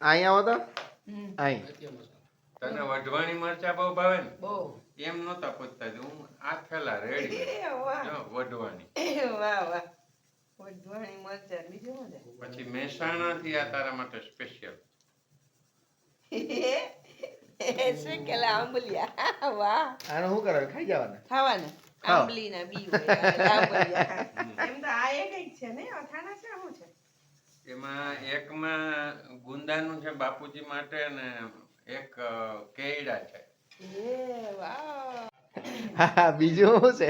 અહીંયા આવો તો હમ. અહીં તને વઢવાણી મરચા બહુ ભાવે ને બહુ એમ નહોતા પૂછતા હું આ થેલા રેડી વાહ જો વઢવાણી વાહ વાહ વઢવાણી મરચાં બીજું શું છે? પછી મહેસાણા થી આ તારા માટે સ્પેશિયલ શું કેલા આંબલિયા વાહ આનું શું કરે ખાઈ જવાના ખાવાના ખાઓ. આંબલીના બી હોય આંબલિયા એમ તો આ એક જ છે ને અથાણા છે શું છે એમાં એકમાં ગુંદાનું છે બાપુજી માટે અને એક કેળા છે એ વાહ હા બીજું શું છે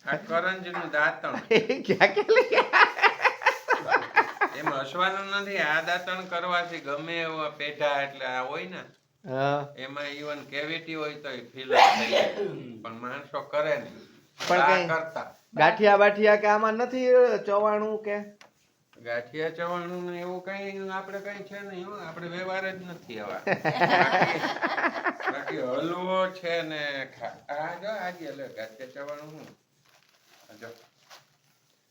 આ કરંજનું દાંતણ ક્યાં ક્યાં લઈ ગયા? એમાં હસવાનું નથી આ દાંતણ કરવાથી ગમે એવા પેઢા એટલે આ હોય ને હા એમાં ઇવન કેવિટી હોય તો ફિલ થઈ જાય પણ માણસો કરે નહીં પણ આ કઈ- કરતા ગાંઠિયા બાઠિયા કે આમાં નથી ચવાણું કે ગાંઠિયા ચવાણું ને એવું કઈ આપણે કઈ છે નહીં હો આપણે વ્યવહાર જ નથી આવા બાકી હલવો છે ને આ જો આજે લે ગાંઠિયા ચવાણું હું જો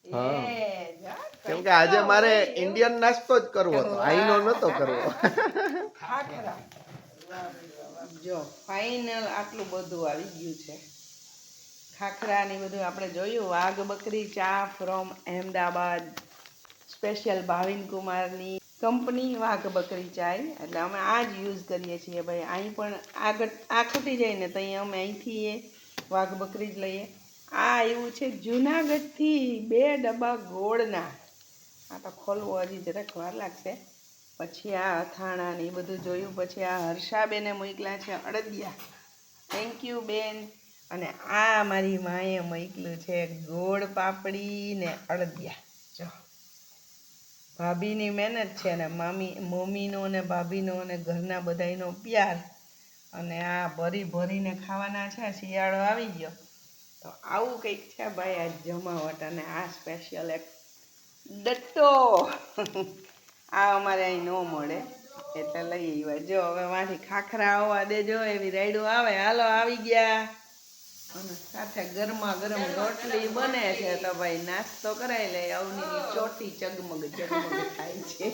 હા. એ જા, કેમ કે આજે મારે ઇન્ડિયન નાસ્તો જ કરવો હતો અહીંનો નતો કરવો ખાખરા જો ફાઇનલ આટલું બધું આવી ગયું છે ખાખરા ને બધું આપણે જોયું વાઘ બકરી ચા ફ્રોમ અહેમદાબાદ સ્પેશિયલ ભાવિન કુમારની કંપની વાઘ બકરી ચાય એટલે અમે આ જ યુઝ કરીએ છીએ ભાઈ અહીં પણ આગળ આ ખૂટી જાય ને તો અહીં અમે અહીંથી એ વાઘ બકરી જ લઈએ આ આવ્યું છે જુનાગઢથી 2 ડબ્બા ગોળના આ તો ખોલવું હજી જરાક વાર લાગશે પછી આ અથાણા ને એ બધું જોયું પછી આ હર્ષાબેને મોકલ્યા છે અડદિયા થેન્ક યુ બેન અને આ મારી માએ મોકલ્યું છે ગોળ પાપડી ને અડદિયા જો ભાભીની મહેનત છે ને મમ્મીનો ને ભાભીનો ને ઘરના બધાયનો પ્યાર અને આ ભરી ભરીને ખાવાના છે શિયાળો આવી ગયો તો આવું કંઈક છે ભાઈ આ જમાવટ અને આ સ્પેશિયલ એક ડટ્ટો આ અમારે અહીં ન મળે એટલે લઈ આવ્યા જો હવે માંથી ખાખરા આવવા દેજો એવી રાયડું આવે હાલો આવી ગયા અને સાથે ગરમા ગરમ રોટલી બને છે તો ભાઈ નાસ્તો કરાવી લે અવનીની ચોટી ચગમગ થાય છે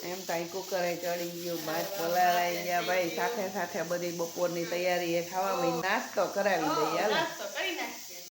એમ તો અહીં કુકરે ચડી ગયું ભાત પલાળાઈ ગયા ભાઈ સાથે સાથે બધી બપોરની તૈયારી એ ખાવા ભાઈ નાસ્તો કરાવી દઈએ હાલો